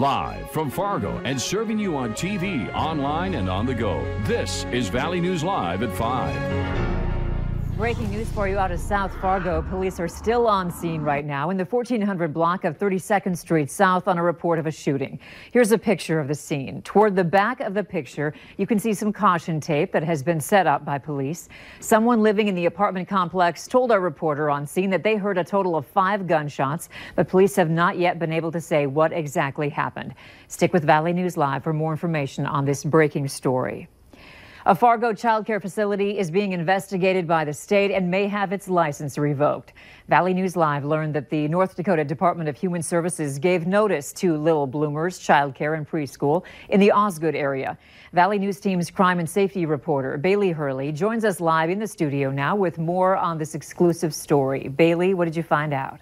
Live from Fargo and serving you on TV, online, and on the go. This is Valley News Live at 5. Breaking news for you out of South Fargo. Police are still on scene right now in the 1400 block of 32nd Street South on a report of a shooting. Here's a picture of the scene. Toward the back of the picture, you can see some caution tape that has been set up by police. Someone living in the apartment complex told our reporter on scene that they heard a total of 5 gunshots, but police have not yet been able to say what exactly happened. Stick with Valley News Live for more information on this breaking story. A Fargo child care facility is being investigated by the state and may have its license revoked. Valley News Live learned that the North Dakota Department of Human Services gave notice to Lil Blooms Child Care and Preschool in the Osgood area. Valley News Team's crime and safety reporter Bailey Hurley joins us live in the studio now with more on this exclusive story. Bailey, what did you find out?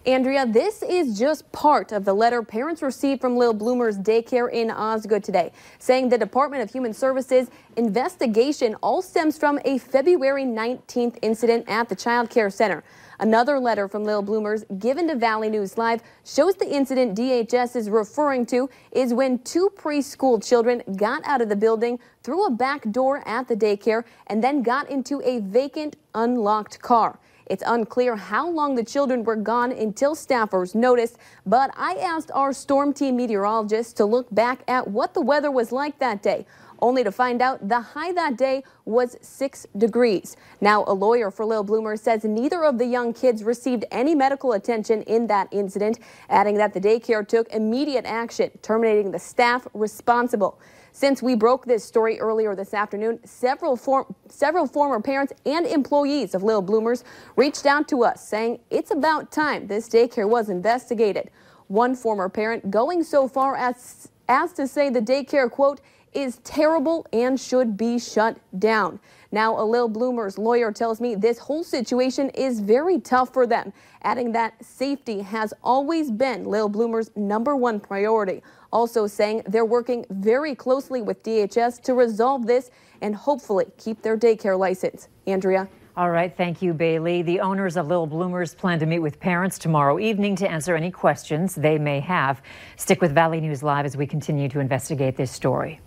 Andrea, this is just part of the letter parents received from Lil Blooms Daycare in Osgood today, saying the Department of Human Services investigation all stems from a February 19th incident at the child care center. Another letter from Lil Blooms given to Valley News Live shows the incident DHS is referring to is when 2 preschool children got out of the building through a back door at the daycare and then got into a vacant, unlocked car. It's unclear how long the children were gone until staffers noticed, but I asked our storm team meteorologist to look back at what the weather was like that day, only to find out the high that day was 6 degrees. Now, a lawyer for Lil Blooms says neither of the young kids received any medical attention in that incident, adding that the daycare took immediate action, terminating the staff responsible. Since we broke this story earlier this afternoon, several former parents and employees of Lil Blooms reached out to us saying it's about time this daycare was investigated. One former parent going so far as to say the daycare, quote, is terrible and should be shut down. Now, a Lil Blooms lawyer tells me this whole situation is very tough for them, adding that safety has always been Lil Blooms' #1 priority. Also saying they're working very closely with DHS to resolve this and hopefully keep their daycare license. Andrea. All right. Thank you, Bailey. The owners of Lil Blooms plan to meet with parents tomorrow evening to answer any questions they may have. Stick with Valley News Live as we continue to investigate this story.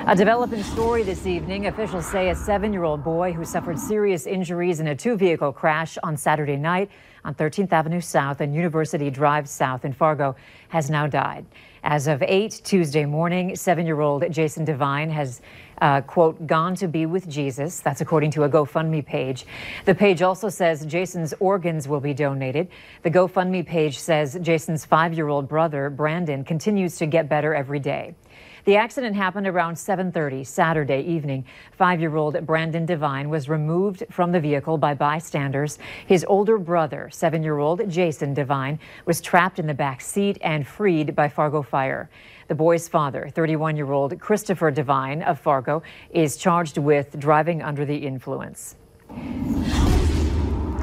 A developing story this evening. Officials say a 7-year-old boy who suffered serious injuries in a 2-vehicle crash on Saturday night on 13th Avenue South and University Drive South in Fargo has now died. As of 8 Tuesday morning, 7-year-old Jason Devine has, quote, gone to be with Jesus. That's according to a GoFundMe page. The page also says Jason's organs will be donated. The GoFundMe page says Jason's 5-year-old brother, Brandon, continues to get better every day. The accident happened around 7:30 Saturday evening. 5-year-old Brandon Devine was removed from the vehicle by bystanders. His older brother, 7-year-old Jason Devine, was trapped in the back seat and freed by Fargo Fire. The boy's father, 31-year-old Christopher Devine of Fargo, is charged with driving under the influence.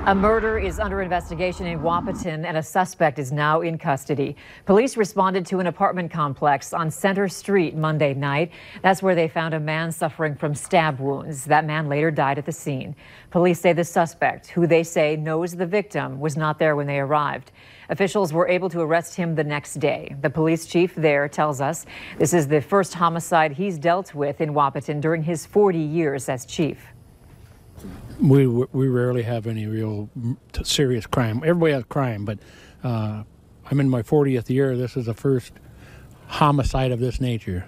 A murder is under investigation in Wahpeton, and a suspect is now in custody. Police responded to an apartment complex on Center Street Monday night. That's where they found a man suffering from stab wounds. That man later died at the scene. Police say the suspect, who they say knows the victim, was not there when they arrived. Officials were able to arrest him the next day. The police chief there tells us this is the first homicide he's dealt with in Wahpeton during his 40 years as chief. We rarely have any real serious crime. Everybody has crime, but I'm in my 40th year. This is the first homicide of this nature.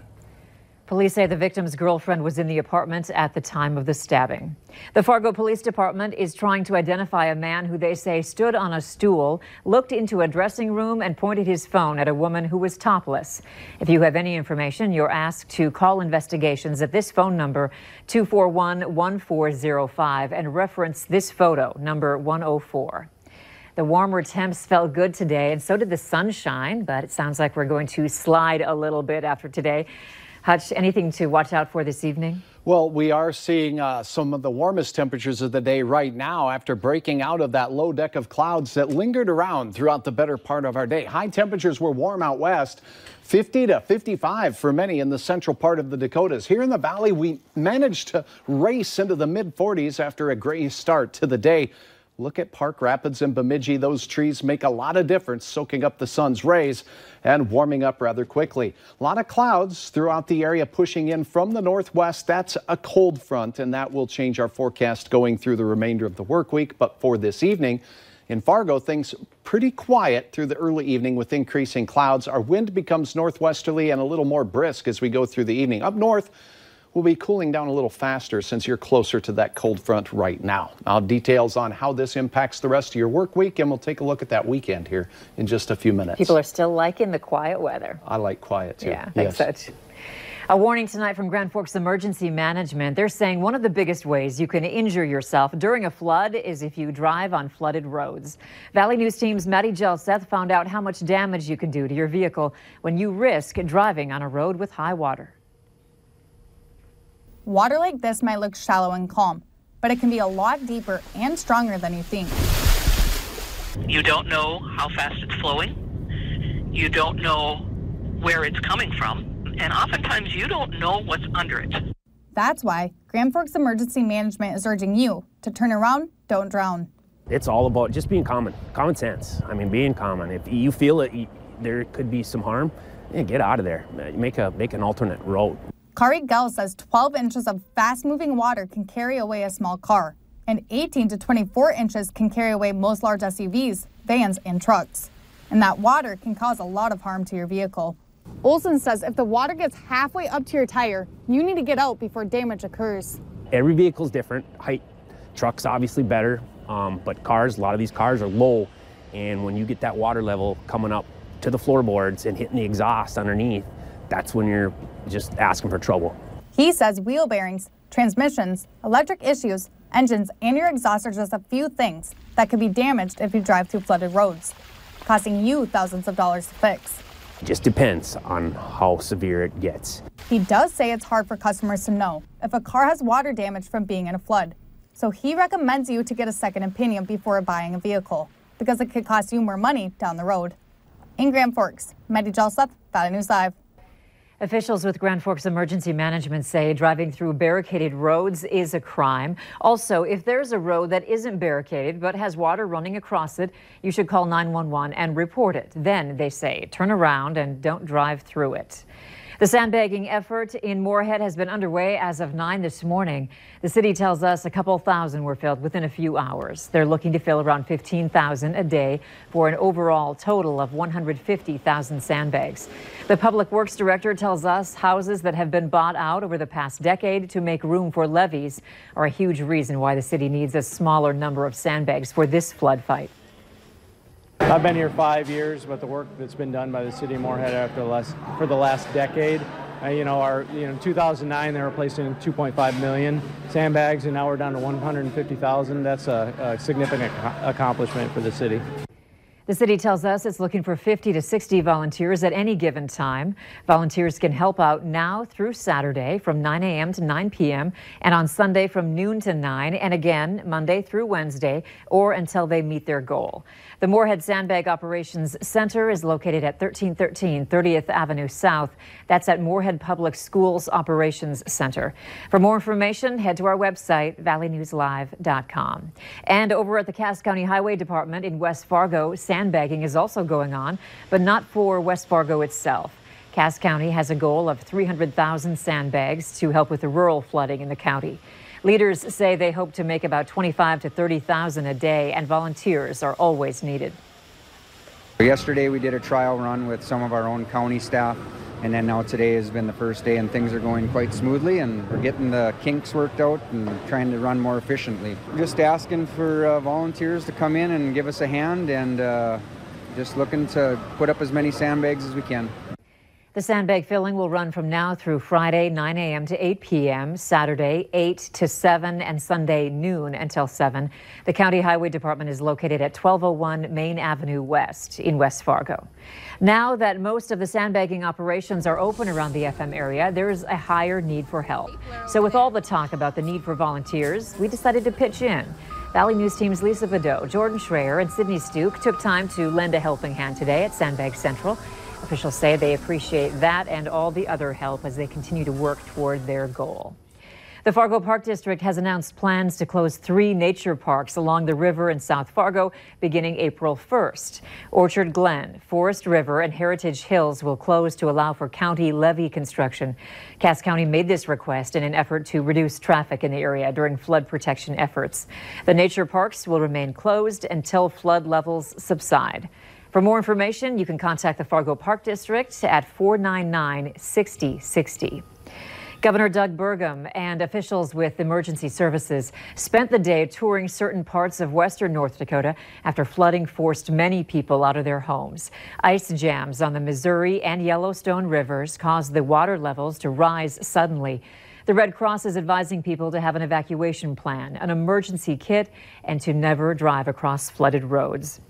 Police say the victim's girlfriend was in the apartment at the time of the stabbing. The Fargo Police Department is trying to identify a man who they say stood on a stool, looked into a dressing room, and pointed his phone at a woman who was topless. If you have any information, you're asked to call investigations at this phone number, 241-1405, and reference this photo, number 104. The warmer temps felt good today, and so did the sunshine, but it sounds like we're going to slide a little bit after today. Hutch, anything to watch out for this evening? Well, we are seeing some of the warmest temperatures of the day right now after breaking out of that low deck of clouds that lingered around throughout the better part of our day. High temperatures were warm out west, 50 to 55 for many in the central part of the Dakotas. Here in the valley, we managed to race into the mid-40s after a gray start to the day. Look at Park Rapids and Bemidji. Those trees make a lot of difference, soaking up the sun's rays and warming up rather quickly. A lot of clouds throughout the area pushing in from the northwest. That's a cold front, and that will change our forecast going through the remainder of the work week. But for this evening, in Fargo, things pretty quiet through the early evening with increasing clouds. Our wind becomes northwesterly and a little more brisk as we go through the evening. Up north, we'll be cooling down a little faster since you're closer to that cold front right now. Now, details on how this impacts the rest of your work week, and we'll take a look at that weekend here in just a few minutes. People are still liking the quiet weather. I like quiet, too. Yeah, thanks, Such. A warning tonight from Grand Forks Emergency Management. They're saying one of the biggest ways you can injure yourself during a flood is if you drive on flooded roads. Valley News Team's Maddie Jelseth found out how much damage you can do to your vehicle when you risk driving on a road with high water. Water like this might look shallow and calm, but it can be a lot deeper and stronger than you think. You don't know how fast it's flowing. You don't know where it's coming from. And oftentimes you don't know what's under it. That's why Grand Forks Emergency Management is urging you to turn around, don't drown. It's all about just being common sense. I mean, being common. If you feel that there could be some harm, get out of there. Make an alternate road. Kari Gell says 12 inches of fast-moving water can carry away a small car, and 18 to 24 inches can carry away most large SUVs, vans, and trucks. And that water can cause a lot of harm to your vehicle. Olson says if the water gets halfway up to your tire, you need to get out before damage occurs. Every vehicle's different. Height, trucks obviously better, but cars, a lot of these cars are low, and when you get that water level coming up to the floorboards and hitting the exhaust underneath, that's when you're just asking for trouble. He says wheel bearings, transmissions, electric issues, engines, and your exhaust are just a few things that could be damaged if you drive through flooded roads, costing you thousands of dollars to fix. It just depends on how severe it gets. He does say it's hard for customers to know if a car has water damage from being in a flood. So he recommends you to get a second opinion before buying a vehicle, because it could cost you more money down the road. In Grand Forks, Maddie Jelseth, Valley News Live. Officials with Grand Forks Emergency Management say driving through barricaded roads is a crime. Also, if there's a road that isn't barricaded but has water running across it, you should call 911 and report it. Then, they say, turn around and don't drive through it. The sandbagging effort in Moorhead has been underway as of 9 this morning. The city tells us a couple thousand were filled within a few hours. They're looking to fill around 15,000 a day for an overall total of 150,000 sandbags. The Public Works Director tells us houses that have been bought out over the past decade to make room for levees are a huge reason why the city needs a smaller number of sandbags for this flood fight. I've been here 5 years, but the work that's been done by the city of Moorhead for the last decade, in 2009 they were placing 2.5 million sandbags, and now we're down to 150,000. That's a significant accomplishment for the city. The city tells us it's looking for 50 to 60 volunteers at any given time. Volunteers can help out now through Saturday from 9 a.m. to 9 p.m. and on Sunday from noon to 9, and again Monday through Wednesday or until they meet their goal. The Moorhead Sandbag Operations Center is located at 1313 30th Avenue South. That's at Moorhead Public Schools Operations Center. For more information, head to our website, valleynewslive.com. And over at the Cass County Highway Department in West Fargo, sandbagging is also going on, but not for West Fargo itself. Cass County has a goal of 300,000 sandbags to help with the rural flooding in the county. Leaders say they hope to make about 25 to 30,000 a day, and volunteers are always needed. Yesterday we did a trial run with some of our own county staff, and then now today has been the first day, and things are going quite smoothly, and we're getting the kinks worked out and trying to run more efficiently. Just asking for volunteers to come in and give us a hand, and just looking to put up as many sandbags as we can. The sandbag filling will run from now through Friday, 9 a.m. to 8 p.m., Saturday, 8 to 7, and Sunday, noon until 7. The County Highway Department is located at 1201 Main Avenue West in West Fargo. Now that most of the sandbagging operations are open around the FM area, there is a higher need for help. So with all the talk about the need for volunteers, we decided to pitch in. Valley News Team's Lisa Vidot, Jordan Schreier, and Sydney Stuke took time to lend a helping hand today at Sandbag Central. Officials say they appreciate that and all the other help as they continue to work toward their goal. The Fargo Park District has announced plans to close 3 nature parks along the river in South Fargo beginning April 1st. Orchard Glen, Forest River, and Heritage Hills will close to allow for county levee construction. Cass County made this request in an effort to reduce traffic in the area during flood protection efforts. The nature parks will remain closed until flood levels subside. For more information, you can contact the Fargo Park District at 499-6060. Governor Doug Burgum and officials with emergency services spent the day touring certain parts of western North Dakota after flooding forced many people out of their homes. Ice jams on the Missouri and Yellowstone rivers caused the water levels to rise suddenly. The Red Cross is advising people to have an evacuation plan, an emergency kit, and to never drive across flooded roads.